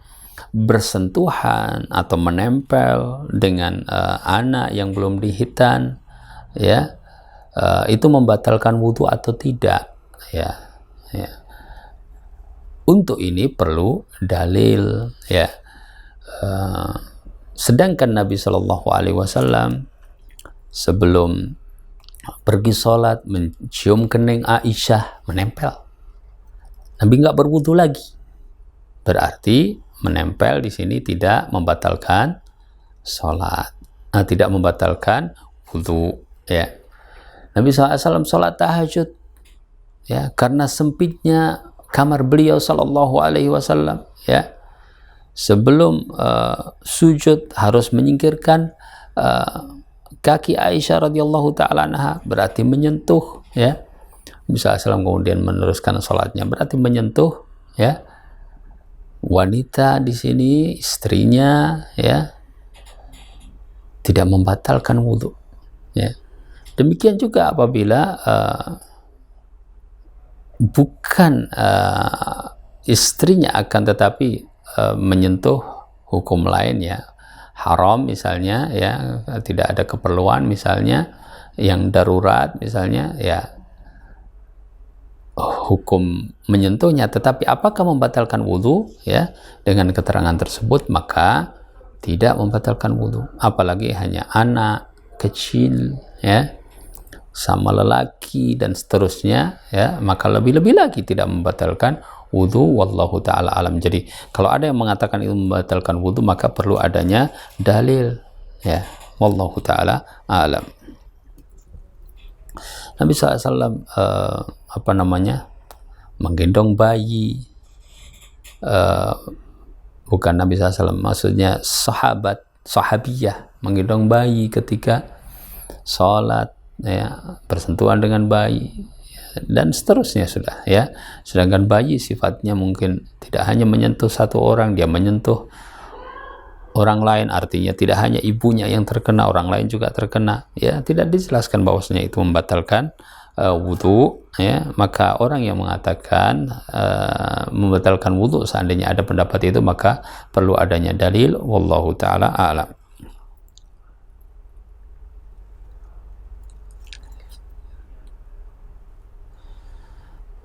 bersentuhan atau menempel dengan anak yang belum dihitan, ya, itu membatalkan wudhu atau tidak, ya, ya. Untuk ini perlu dalil, ya. Sedangkan Nabi Shallallahu Alaihi Wasallam sebelum pergi sholat mencium kening Aisyah, menempel. Nabi nggak berwudu lagi. Berarti menempel di sini tidak membatalkan sholat, tidak membatalkan wudu, ya. Nabi SAW sholat tahajud, ya, karena sempitnya kamar beliau Sallallahu Alaihi Wasallam, ya. Sebelum sujud harus menyingkirkan kaki Aisyah radhiyallahu taala anha, berarti menyentuh, ya. Nabi SAW kemudian meneruskan sholatnya, berarti menyentuh, ya. Wanita di sini istrinya, ya, tidak membatalkan wudhu, ya. Demikian juga apabila bukan istrinya, akan tetapi menyentuh hukum lain, ya, haram misalnya, ya, tidak ada keperluan misalnya yang darurat misalnya, ya, hukum menyentuhnya. Tetapi apakah membatalkan wudhu, ya, dengan keterangan tersebut? Maka tidak membatalkan wudhu, apalagi hanya anak kecil, ya, sama lelaki dan seterusnya, ya, maka lebih-lebih lagi tidak membatalkan wudhu. Wallahu ta'ala alam. Jadi kalau ada yang mengatakan itu membatalkan wudhu, maka perlu adanya dalil, ya. Wallahu ta'ala alam. Nabi SAW menggendong bayi, bukan Nabi SAW, maksudnya sahabiyah menggendong bayi ketika sholat, ya, bersentuhan dengan bayi, ya, dan seterusnya sudah ya. Sedangkan bayi sifatnya mungkin tidak hanya menyentuh satu orang, dia menyentuh orang lain, artinya tidak hanya ibunya yang terkena, orang lain juga terkena ya. Tidak dijelaskan bahwasanya itu membatalkan wudhu ya. Maka orang yang mengatakan membatalkan wudhu, seandainya ada pendapat itu, maka perlu adanya dalil. Wallahu ta'ala a'lam.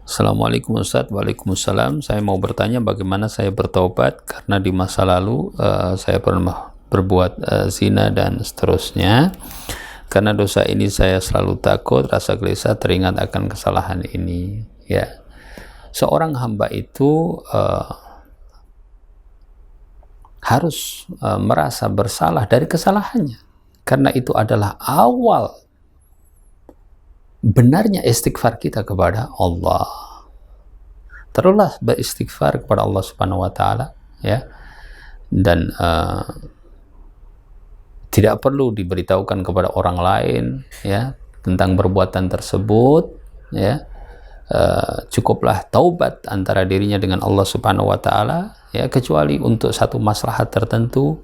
Assalamualaikum Ustaz. Waalaikumsalam. Saya mau bertanya bagaimana saya bertaubat karena di masa lalu saya pernah berbuat zina dan seterusnya. Karena dosa ini saya selalu takut, rasa gelisah teringat akan kesalahan ini ya. Seorang hamba itu harus merasa bersalah dari kesalahannya, karena itu adalah awal benarnya istighfar kita kepada Allah. Teruslah beristighfar kepada Allah Subhanahu wa taala ya. Dan tidak perlu diberitahukan kepada orang lain ya tentang perbuatan tersebut ya. Cukuplah taubat antara dirinya dengan Allah Subhanahu wa taala ya, kecuali untuk satu maslahat tertentu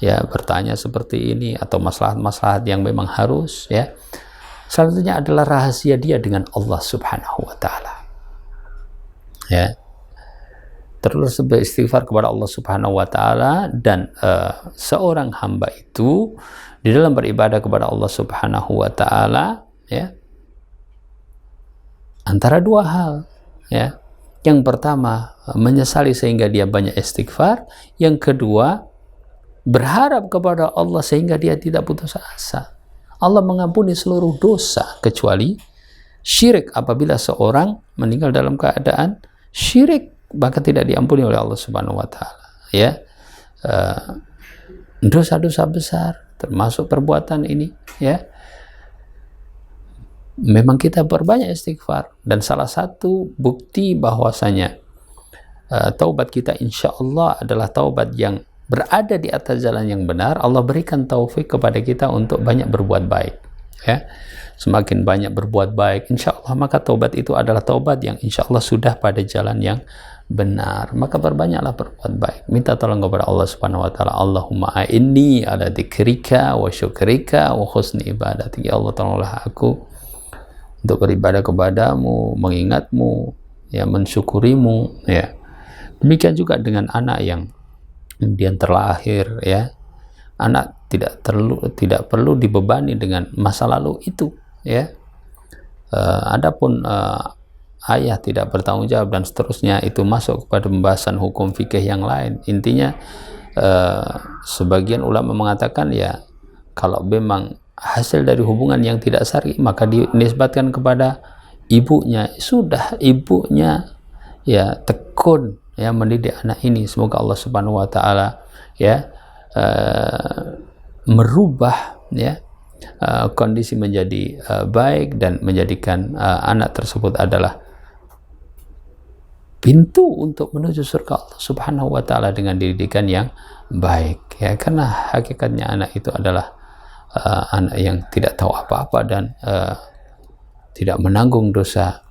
ya, bertanya seperti ini, atau maslahat-maslahat yang memang harus ya. Salah satunya adalah rahasia dia dengan Allah Subhanahu wa taala. Ya. Terus beristighfar kepada Allah Subhanahu wa taala, dan seorang hamba itu di dalam beribadah kepada Allah Subhanahu wa taala ya, antara dua hal ya. Yang pertama, menyesali sehingga dia banyak istighfar. Yang kedua, berharap kepada Allah sehingga dia tidak putus asa. Allah mengampuni seluruh dosa kecuali syirik. Apabila seorang meninggal dalam keadaan syirik, maka tidak diampuni oleh Allah Subhanahu wa taala ya. Dosa-dosa besar termasuk perbuatan ini ya. Memang kita berbanyak istighfar, dan salah satu bukti bahwasanya taubat kita insya Allah adalah taubat yang berada di atas jalan yang benar. Allah berikan taufik kepada kita untuk banyak berbuat baik ya. Semakin banyak berbuat baik insya Allah, maka taubat itu adalah taubat yang insya Allah sudah pada jalan yang benar. Maka berbanyaklah berbuat baik, minta tolong kepada Allah Subhanahu wa taala. Allahumma a'inni ala dzikrika wa syukrika wa husni ibadati. Ya Allah, tolonglah aku untuk beribadah kepadamu, mengingatmu ya, mensyukurimu ya. Demikian juga dengan anak yang kemudian terlahir ya. Anak tidak perlu dibebani dengan masa lalu itu ya. Adapun ayah tidak bertanggung jawab dan seterusnya, itu masuk kepada pembahasan hukum fikih yang lain. Intinya sebagian ulama mengatakan ya, kalau memang hasil dari hubungan yang tidak syar'i, maka dinisbatkan kepada ibunya. Sudah, ibunya ya tekun ya mendidik anak ini. Semoga Allah Subhanahu wa taala ya merubah ya kondisi menjadi baik, dan menjadikan anak tersebut adalah pintu untuk menuju surga Allah Subhanahu wa taala dengan didikan yang baik ya. Karena hakikatnya anak itu adalah anak yang tidak tahu apa-apa dan tidak menanggung dosa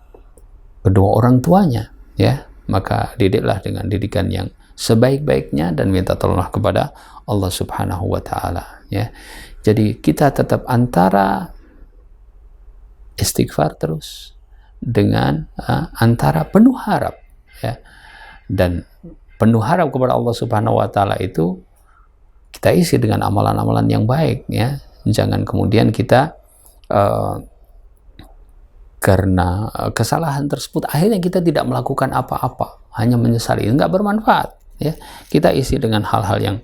kedua orang tuanya ya. Maka didiklah dengan didikan yang sebaik-baiknya dan minta tolonglah kepada Allah Subhanahu wa taala ya. Jadi kita tetap antara istighfar terus dengan antara penuh harap ya. Dan penuh harap kepada Allah Subhanahu wa taala itu kita isi dengan amalan-amalan yang baik ya. Jangan kemudian kita karena kesalahan tersebut akhirnya kita tidak melakukan apa-apa, hanya menyesali, enggak bermanfaat ya. Kita isi dengan hal-hal yang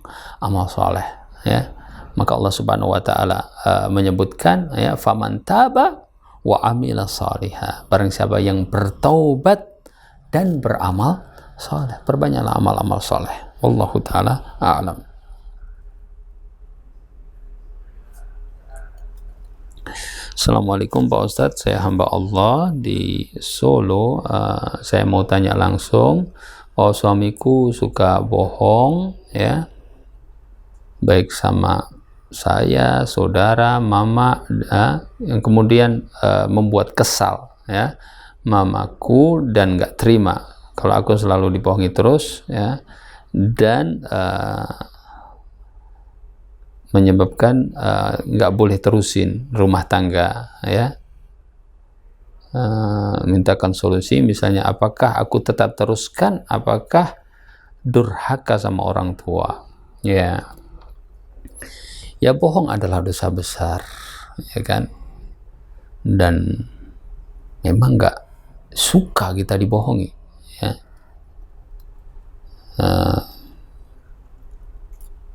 amal soleh ya. Maka Allah Subhanahu wa taala menyebutkan ya, faman taba wa amila salihah, barang siapa yang bertaubat dan beramal soleh. Perbanyaklah amal-amal soleh. Wallahu taala a'lam. Assalamualaikum Pak Ustadz, saya hamba Allah di Solo. Saya mau tanya langsung, suamiku suka bohong ya, baik sama saya, saudara, mama yang kemudian membuat kesal ya. mamaku dan nggak terima kalau aku selalu dibohongi terus, ya, dan menyebabkan nggak boleh terusin rumah tangga, ya. Mintakan solusi, misalnya apakah aku tetap teruskan, apakah durhaka sama orang tua, ya. Ya, bohong adalah dosa besar, ya kan, dan memang nggak suka kita dibohongi, ya.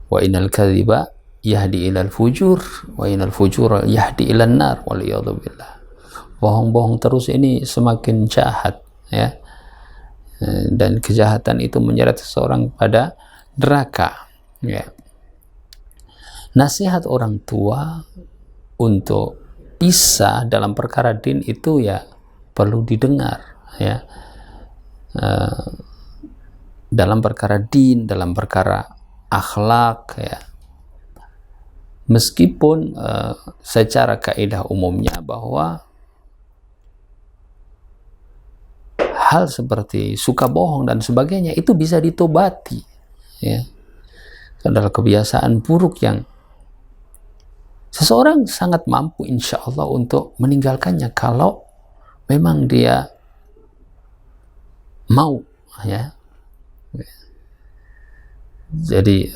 Wa innal kadhiba yahdi ilal fujur wa innal fujura yahdi ilan nar waliyadzubillah. Bohong-bohong terus ini semakin jahat, ya, dan kejahatan itu menyeret seseorang pada neraka, ya. Nasihat orang tua untuk pisah dalam perkara din itu ya perlu didengar, ya, dalam perkara din, dalam perkara akhlak, ya. Meskipun secara kaidah umumnya bahwa hal seperti suka bohong dan sebagainya itu bisa ditobati, ya. Itu adalah kebiasaan buruk yang seseorang sangat mampu insya Allah untuk meninggalkannya kalau memang dia mau, ya. Jadi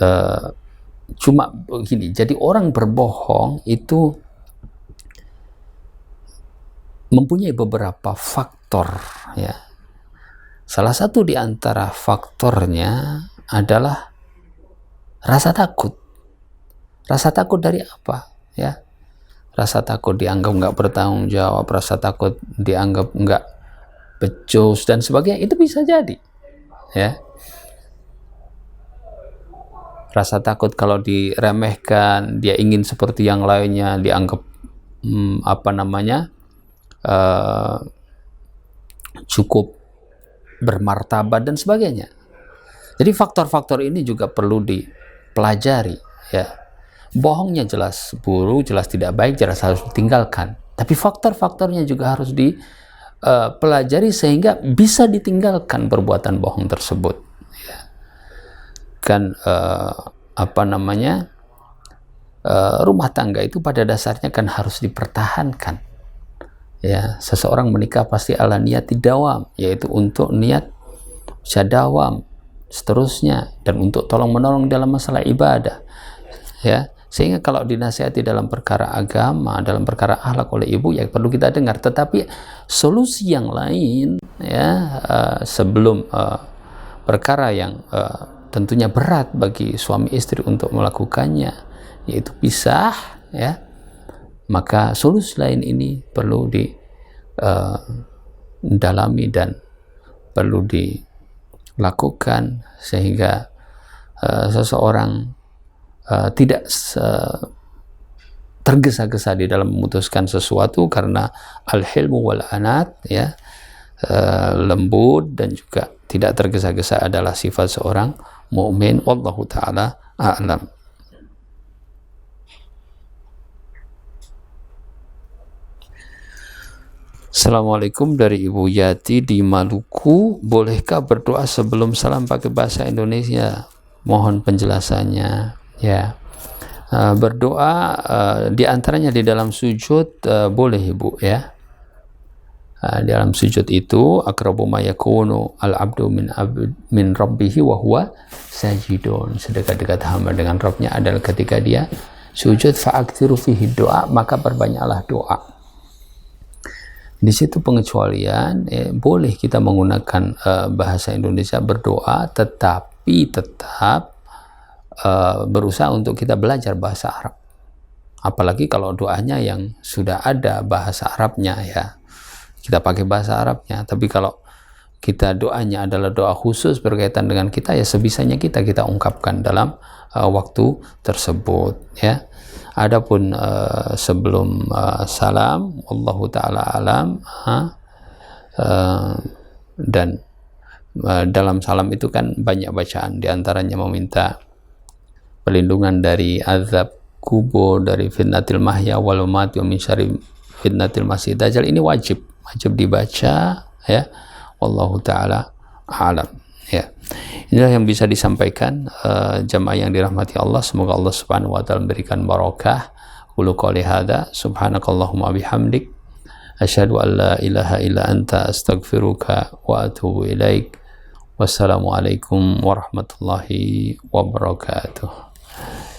cuma begini, jadi orang berbohong itu mempunyai beberapa faktor, ya. Salah satu di antara faktornya adalah rasa takut. Rasa takut dari apa? Ya, rasa takut dianggap nggak bertanggung jawab, rasa takut dianggap nggak becus dan sebagainya, itu bisa jadi, ya. Rasa takut kalau diremehkan, dia ingin seperti yang lainnya, dianggap cukup bermartabat dan sebagainya. Jadi faktor-faktor ini juga perlu dipelajari, ya. Bohongnya jelas buruk, jelas tidak baik, jelas harus ditinggalkan. Tapi faktor-faktornya juga harus dipelajari sehingga bisa ditinggalkan perbuatan bohong tersebut, ya. Kan rumah tangga itu pada dasarnya kan harus dipertahankan, ya. Seseorang menikah pasti ala niat dawam, yaitu untuk niat syadawam seterusnya, dan untuk tolong menolong dalam masalah ibadah, ya. Sehingga kalau dinasihati dalam perkara agama, dalam perkara akhlak oleh ibu, ya perlu kita dengar. Tetapi solusi yang lain, ya, sebelum perkara yang tentunya berat bagi suami istri untuk melakukannya, yaitu pisah, ya, maka solusi lain ini perlu didalami dan perlu dilakukan sehingga seseorang tidak tergesa-gesa di dalam memutuskan sesuatu, karena al-hilmu wal anat, ya, lembut dan juga tidak tergesa-gesa adalah sifat seorang mukmin. Wallahu taala a'lam. Assalamualaikum, dari Ibu Yati di Maluku. Bolehkah berdoa sebelum salam pakai bahasa Indonesia? Mohon penjelasannya, ya. Berdoa diantaranya di dalam sujud boleh, Ibu, ya. Di dalam sujud itu aqrabu ma yakunu al-abdu min rabbihi wa huwa sajidun. Sedekat-dekat hamba dengan Rabbnya adalah ketika dia sujud. Fa'aktsiru fihi doa, maka perbanyaklah doa. Di situ pengecualian, boleh kita menggunakan bahasa Indonesia berdoa, tetapi tetap berusaha untuk kita belajar bahasa Arab. Apalagi kalau doanya yang sudah ada bahasa Arabnya, ya, kita pakai bahasa Arabnya. Tapi kalau kita doanya adalah doa khusus berkaitan dengan kita, ya sebisanya kita ungkapkan dalam waktu tersebut, ya. Adapun sebelum salam, wallahu taala alam, dan dalam salam itu kan banyak bacaan, diantaranya meminta perlindungan dari azab kubur, dari fitnatil mahya wal mamat, wa min syarri fitnatil masih dajjal. Ini wajib, wajib dibaca ya. Wallahu taala alam ya. Inilah yang bisa disampaikan jamaah yang dirahmati Allah. Semoga Allah Subhanahu wa taala memberikan barokah. Qulu qouli hadza subhanakallahumma bihamdik asyhadu an la ilaha illa anta astaghfiruka wa atubu ilaik. Wassalamualaikum warahmatullahi wabarakatuh.